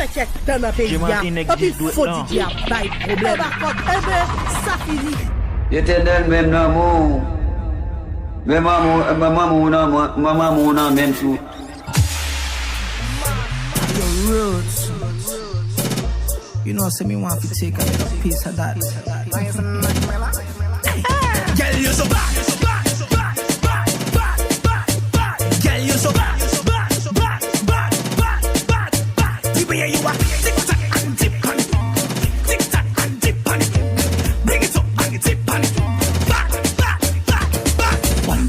fait check dans un pays. Et puis faut dire pas de problème. Eh ben, ça finit. Éternel même l'amour. Même maman, même tout. Roots. You know, say me want to take a little piece of that. Girl, you so bad, so bad, so bad, bad, bad, bad, bad. Girl, you so bad, so bad, so bad, bad, bad, bad, bad. The way you are, tick tock and tip on it, tick tock and tip on it. Bring it up and tip on it. Bad, bad, bad, bad. Wine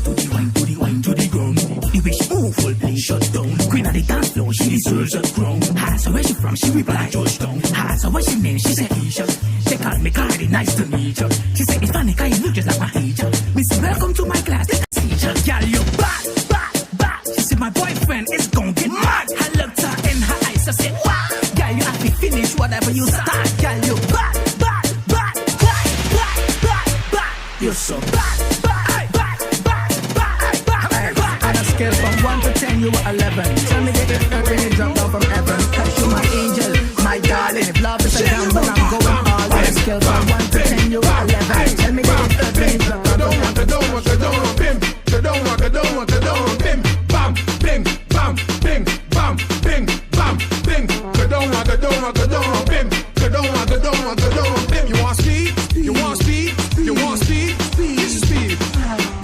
to the ground. The way she move, full play shut down. Queen of the dance floor, she deserves a crown. So where she from? She reply touchdown. So what's your name? She said Keisha. They call me Cardi, nice to meet you. She said it's funny, cause you look just like my teacher. Me say welcome to my class, take a teacher. Girl, you bad, bad, bad. She said my boyfriend is gon' get mad. I looked her in her eyes, I said wow. Girl, you have to finish whatever you start. Girl, you bad, bad, bad, bad, bad, bad, bad. You're so bad, bad, bad, bad, bad, bad, bad. On a scale from 1 to 10, you were 11. Tell me that it's when you drop down from heaven. Cause you my angel, my darling. If love is a gamble, I'm going all in. Scale from 1 to 10, you are 11. Tell me that it's when you drop down from heaven. Bim, bim, bam, bing, bam, bing, bam, bing, bam, bing. Bim, you want speed? You want speed? You want speed? This is speed.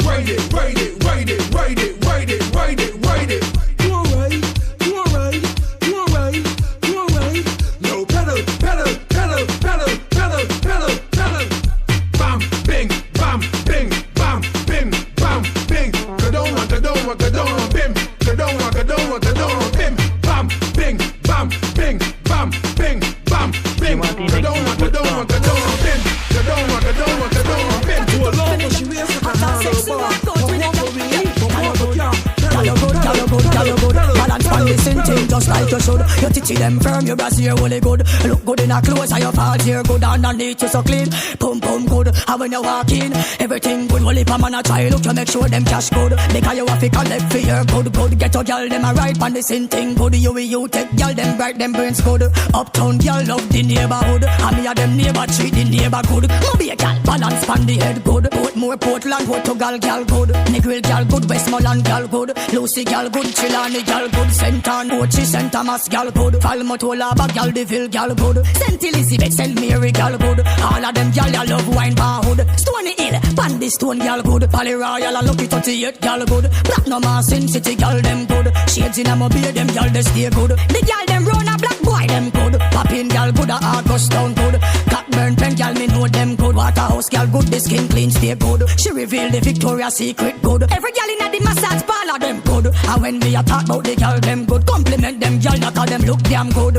Rate it, rate it, rate it, rate it, rate it, rate it, rate it. You alright? You alright? You alright? You alright? No, pedal, pedal, pedal, pedal, pedal, pedal, pedal. Bam, bing, bam, bing, bam, bing, bam, bing. Kadoma, kadoma, kadoma, bim. Kadoma, kadoma, kadoma, bim. Bam, bing, bam, bing, bam, bing, bam, bing. Kadoma, kadoma, kadoma, bim. Kadoma, kadoma, kadoma, bim. Do a long one, she wears a balance on the thing just like you should. Your titty them firm, your brassiere really good. Look good in a clothes and your fault here good. Underneath you so clean, pum pum good. And when you walk in, everything good. Well if a man a try look, you make sure them cash good. Because you have to collect for your good good. Get your girl them a right on the same thing good. You take girl them bright them brains good. Uptown girl love the neighborhood. And me a them neighbor treat the neighbor good. No be a girl balance on the head good. Portmore, Portland, Portugal girl good. Negril girl good, Westmoreland girl good. Lucy girl good, Chilani girl good. St. Ann, Ochi, St. Thomas girl good. Falmouth, Bag girl, Deville girl good. St. Elizabeth, St. Mary girl good. All of them girl, I love wine barhood. Stony Hill, Bandy Stone girl good. Pally Royal, I Lucky 38 girl good. Platinum Sin City girl them good. Shades in a mobile, them girl they stay good. The girl them run a black boy them good. Poppin girl good, a August town good. Cockburn pen girl me know them good. Waterhouse girl good, the skin clean stay good. She reveal the Victoria's Secret good. Every girl in the massage parlor them good. And when me a talk about the girl them good, compliment them girl that all them look damn good.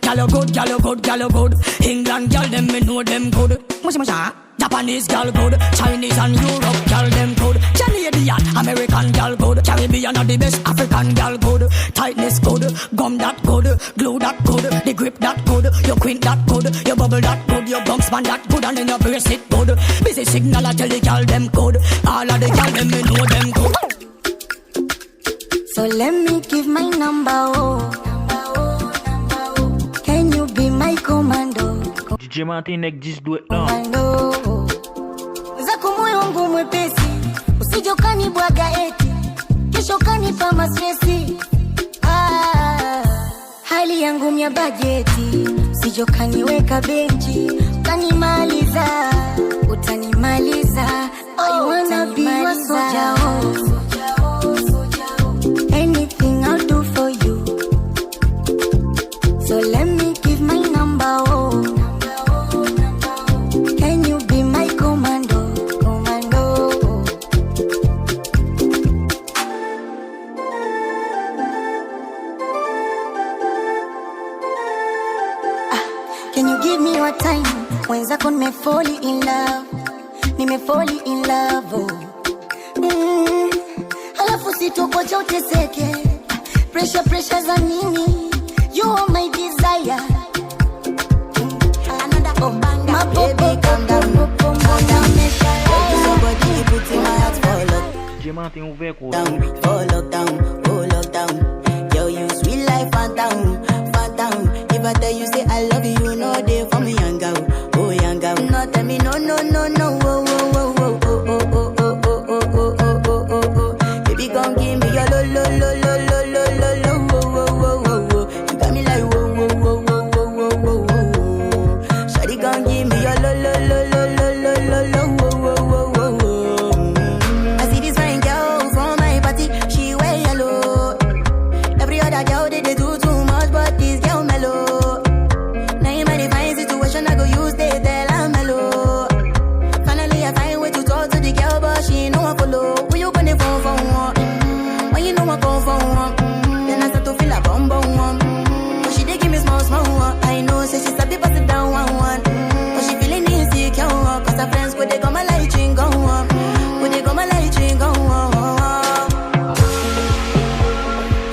Girl you good, girl you good, girl you good. England girl them me know them good. Musha. Japanese girl good, Chinese and Europe girl them good. Canadian, American girl good. Caribbean are the best, African girl good. Tightness good, gum that good, glue that good, the grip that good, your quint that good, your bubble that good, your bumps man that good, and then your bracelet good. Busy signal I tell the girl them good. All of the girl them me know them good. So let me give my number, oh. Can you be my commando? DJ Matin existe do it now. Commando. Zako moyo wangu mwepesi, usije ukanibwaga eti kesho kanipa mastresi. Hali yangu mya bajeti, usije ukaniweka benchi, utanimaliza. I wanna be your soldier, oh. Anything I'll do for you. So let me give my number, oh. Can you be my commando? Can you give me your time? Wenzako nimefall in love, oh. Alafu sitokocha uteseke. Pressure za nini? You are my desire. Another banga. My baby, calm down. Somebody put in my heart for look. Down, for lockdown. Yo, you sweet life, phantom. If I a lo lo lo lo lo lo lo lo whoa whoa whoa whoa whoa. You got me like whoa whoa whoa whoa whoa whoa whoa whoa. Shawty gon' give me a lo lo lo lo lo lo lo lo whoa whoa whoa whoa whoa. I see this fine girl from my party, she wear yellow. Every other girl they do too much, but this girl mellow. Now in my divine situation, I go use they tell I'm mellow. Finally I find way to talk to the girl, but she ain't no one follow. When you gonna phone for one? When you know I go for one? Then I start to feel a bum bum one. But she dey give me small small one. I know, say she start to pass it down one one. But she feeling insecure, cause her friends could they come my light ring go on. Could they come my light ring go on.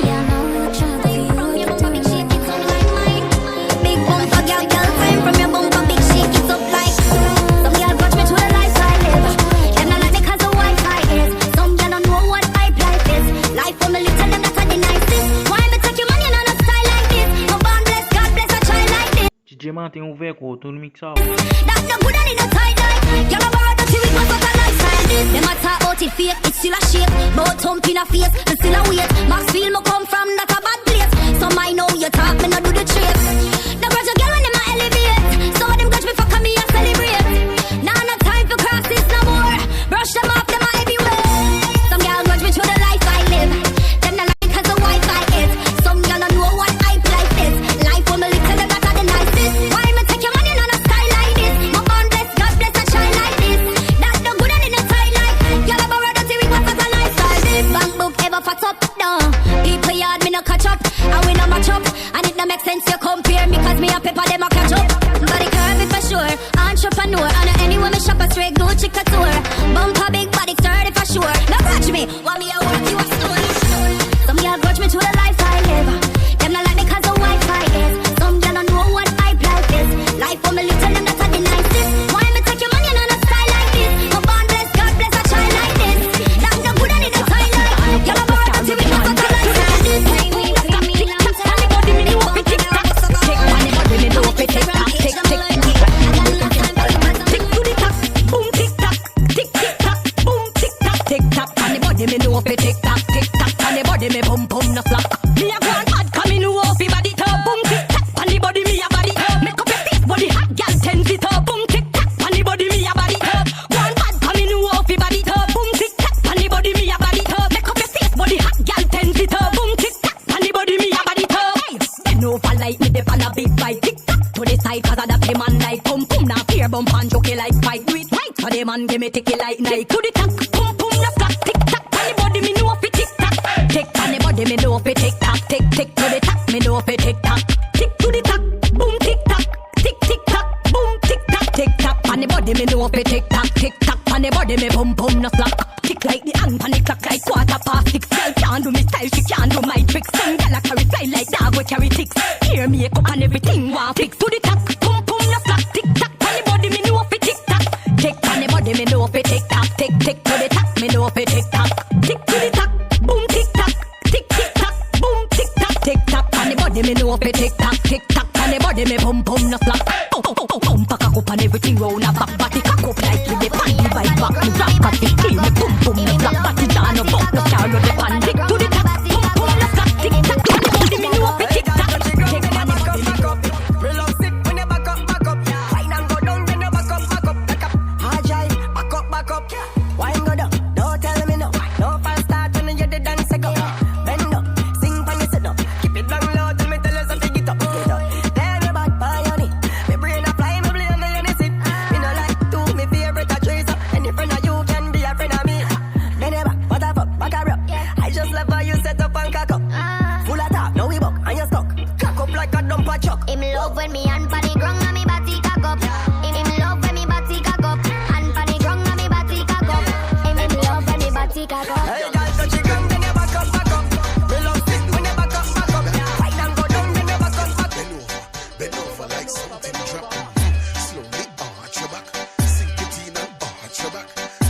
Yeah, I know you're trying to feel you. Big shake it up like mine. Big bumper, girlfriend from your bumper. Big shake it up like. Some girl watch me to the lifestyle live. Them not like me cause the Wi-Fi is. Some girl don't know what hype life is. Life for me little them that are the nicest. Why me take your money on a style like this? No born bless, God bless a child like this. DJ Matin ouvert gros, tout le mix up. That's no good and in a tight line. Y'all about to see we must have a lifestyle this. Them a talk about it fake, it's still a shape. Bout thump in a face, and still a wait. Maxfield me come from, not a bad place. Some I know you talk, me not do the trick. The grudge a girl when them a elevate. Some of them grudge me fuck me a celebrate. Now no time for crosses no more. Brush them off, them a heavyweight. Some girl grudge me to the life I live. Them not like cause the Wi-Fi is. Some girl don't know what hype life is. Life for me little them that are the nicest. Why me take your money on a style like this? My born bless, God bless a child like this. That's no good and in a tight life. Y'all have a rather see we want such a lifestyle this. Bank book ever fat up, no. People yard me no catch up, and we no match up. And it no make sense you compare me cause me a pepper them a catch up. Body curvy for sure, entrepreneur. And anyway me shop a straight go chick a tour. Bumper big body sturdy for sure. Now grudge me, want me a work you a store. Some y'all grudge me to the life I live. Them not like me cause the Wi-Fi is. Some y'all don't know what hype life is. Life for me little them that are the nicest. Why me take your money on a style like this? My born bless, God bless a child like this. That's no good and in a tight life. Y'all have heard that you make us a lifestyle this. Me know fi tick tock, and the body me pum pum no slack. Me a go and hard, come me know fi body top, boom tick tock, and the body me a body top. Make up your face, body hot, girl 10 feet up, boom tick tock, and the body me a body top. Go and hard, come me know fi body top, boom tick tock, and the body me a body top. Make up your face, body hot, girl 10 feet up, boom tick tock, and the body me a body top. Hey, bend over like me, dey on a big bike, tick tock to the side 'cause I that the man like pum pum, now fear bump and joke like fight, do it right. So the man give me ticky like Nike to the top, pum pum no slack, tick tock. Me know fi tick tock, tick on the body. Me know fi tick tock, tick tick to the top. Me know fi tick tock, tick to the top, boom tick tock, tick tick tock, boom tick tock, tick tock on the body. Me know fi tick tock, tick tock on the body. Me pum pum no slack, tick like the hand on the clock like 6:15. Girl can't do me style, she can't do my tricks. Some girl a carry fly like dog we carry ticks. Hair makeup and everything want fix to the top, pum pum no slack, tick tock on the body. Me know fi tick tock, tick on the body. Me know fi tick tock, tick tick to the top. Me know fi tick tock. Tick to the top, boom tick tock, tick tick tock, boom tick tock, tick tock on the body. Me know fi tick tock, tick tock on the body. Me pum pum no slack. Pump a cock up and everything round a back. Body cock up like with the panty bike back. Me rock at the clean, me pum pum no slack. Body down no bump, no car no the pan. Tick to the top, pum pum no slack. Tick tock on the body. Me know fi tick tock, tick on the body. Me up. Relax it when you back up, back up. Fine and go down when you back up, back up, back up. Hard drive, back up, back up. Wine go down, don't tell me no. No false start when you the dance go. Bend up, sing for you sit up. Keep it down low till me tell you something get up. Tell me about pioneer. Me brain a fly, me blame me and sit. Me no like to me favorite a trace up. Any friend of you can be a friend of me. Then you back, what a fuck, back a rap. I just love how you set up and cock up. Full of talk, now we buck and you stuck. Cock up like a dumper truck. Him love when me and for the ground and me body cock up. Him love when me body cock up. And for the ground and me body cock up. Him love when me body cock up. Hey girl, touch your ground, then you back up, back up. Relax it when you back up, back up. Right and go down, then you back up, back up. Bend over like something drop. Slowly arch your back. Sink it in and arch your back.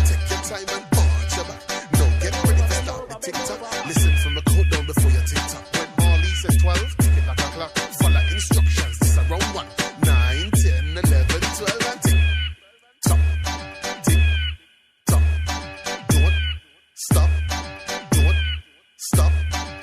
Take your time and arch your back. Now get ready to start the tick-tock. Listen from a countdown before you tick-tock. When Marley says 12, tick it like a clock. Follow instructions, this is round 1. 9, 10, 11, 12 and tick. Tock, tick, tock. Don't stop, don't Stop,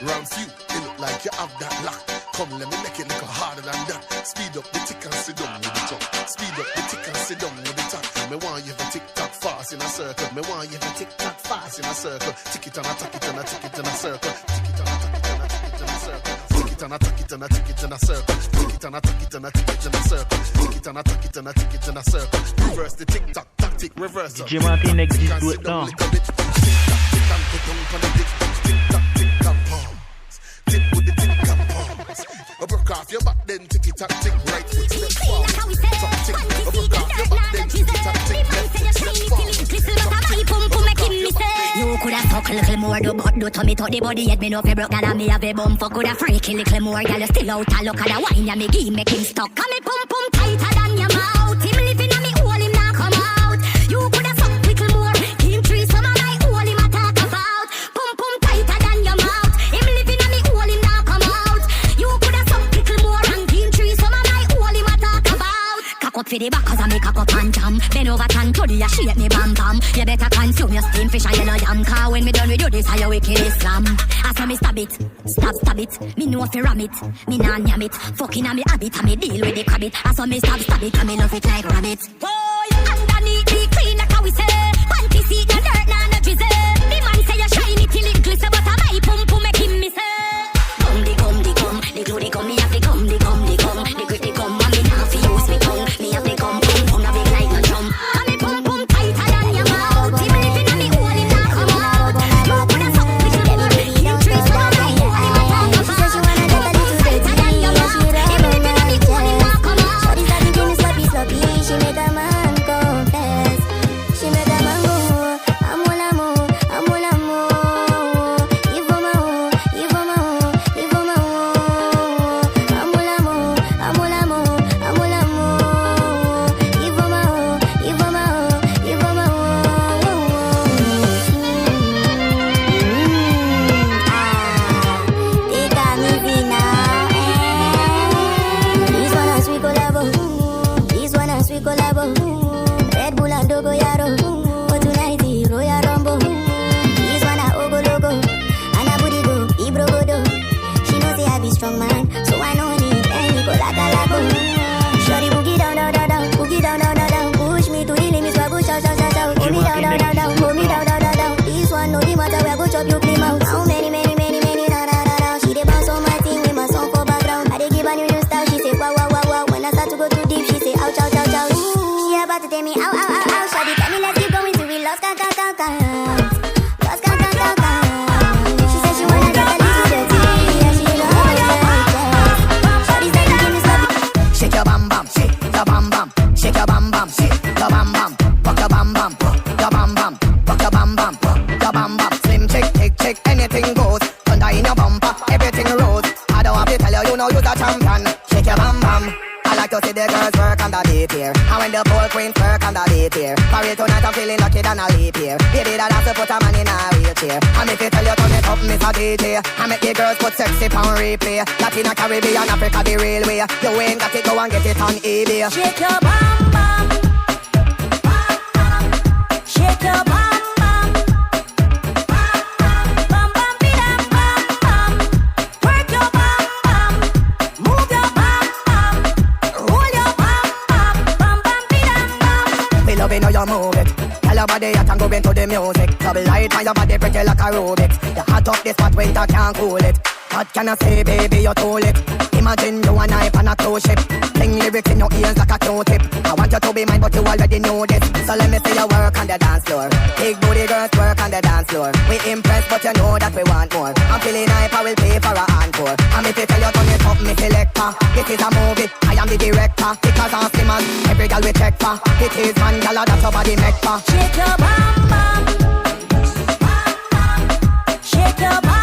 round few, it look like you have that lock. Come, let me make it look harder than that. Speed up the tick and sit down with the top. Speed up the tick and sit down with the top. Me want you to tick tock fast in a circle. Me want you to tick tock fast in a circle. Tick it and a tack it and a tick it in a circle. Tick it and a tack it and a tick it in a circle. Tick it and a tack it and a tick it in a circle. Tick it and a tack it and a tick it in a circle. Tick it and a tack it and a tick it in a circle. Reverse the tick tock tactic, reverse. DJ Matin existe tout le temps. Tick tock, tick and put on for the tick tock, tick tock, pause. Tick with the tick tock, pause. Broke off your back, then tick it tock, tick right foot, step forward. Top tick, broke off your back, then tick it tock, tick left foot, step forward. You coulda fuck a little more, do but do to me to the body yet me know if you broke down me have a bum fuck coulda freaky little more, girl you still out a look at the wine ya me give make him stuck. And me pum pum tighter than your mouth. Him living on me hole him not come out. You coulda fuck little more, him tree some of my hole him a talk about. Pum pum tighter than your mouth. Him living on me hole him not come out. You coulda fuck little more and him tree some of my hole him a talk about. Cock up for the back 'cause I make cock up and jam. Bend over tan to the shake me bam bam. You better consume your steam fish and yellow yam. 'Cause when me done with you this how you wicked Islam. I saw me stab it, stab it. Me know if you ram it, me nah yam it. Fucking on me habit and me deal with the crabbit. I saw me stab it and me love it like rabbit. Boy, underneath me clean like how we say. Panty seat no dirt nah no drizzle. The man say you shiny till it glisten, but I my pum pum make him miss it. Come the gum, the glue the gum, me have the gum, the grit the gum, and me nah fi use me tongue. Me have the gum, pum a big like a drum. And me pum pum tighter than your mouth. Him living on me hole him not come out. You coulda suck with your baby, you trees for my hole him a talk about. Pum pum tighter than your mouth. Him living on me hole him not come out. Shorty started doing sloppy. She made a man confess. She made a man go. Amol amor. Ivo ma ho. Amol amor. Ivo ma ho. They got me beat now. This one a sweet collabo. Red Bull and Dogo Yaro. But tonight the Royal Rumble. This one a Ogo Logo. And a booty go, Ibro go do. She knows say I be strong man, so I know need any go like a lago. Shorty boogie down. Push me to the limits, where go shout. Hold me down. This one no the matter, where go chop you clean out. How many, da. She dey bounce on my thing with my song for background. I dey give a new style, she say wow. When I start to go too deep, she say ouch. She about to tell me ow. Shawty tell me let's keep going till we lost count. She said she wanna get a little dirty, yeah she know how to Shawty said give me sloppy. Shake your bam bam, shake your bam bam, shake your bam bam, shake your bam bam, rock your bam bam, your bam bam, rock your bam bam, your bam bam. Slim chick, anything goes. Thunder in your bumper, everything rolls. I don't have to tell you know you're a champion. Shake your bam bam. I like to see the girls work on the beat here. And when the pole queens work on the beat here. For real tonight I'm feeling lucky than a leap here. Baby that has to put a man in a wheelchair. And if you tell you turn it up, Mr. DJ, I make the girls put sexy on replay. Latin a Caribbean, Africa the real way. You ain't got it, go and get it on eBay. Shake your bam bam. Shake your bam bam. Bam bam bidam bam bam. Work your bam bam. Move your bam bam. Roll your bam bam bidam bam. We love it how you move it. Tell your body you can go into the music. Double light on your body pretty like aerobics. You hot up this spot winter can't cool it. What can I say baby you told it. Imagine you and I on a cruise ship. Sing lyrics in your ears like a Q-tip. I want you to be mine but you already know this. So let me see you work on the dance floor. Big booty girls work on the dance floor. We impressed but you know that we want more. I'm feeling hype I will pay for a encore. And if you tell you turn it up me selector. This is a movie, I am the director. Because I'm slimmers, every girl we check for. It is man girl that's your body make for. Shake your bam bam. Shake your bam.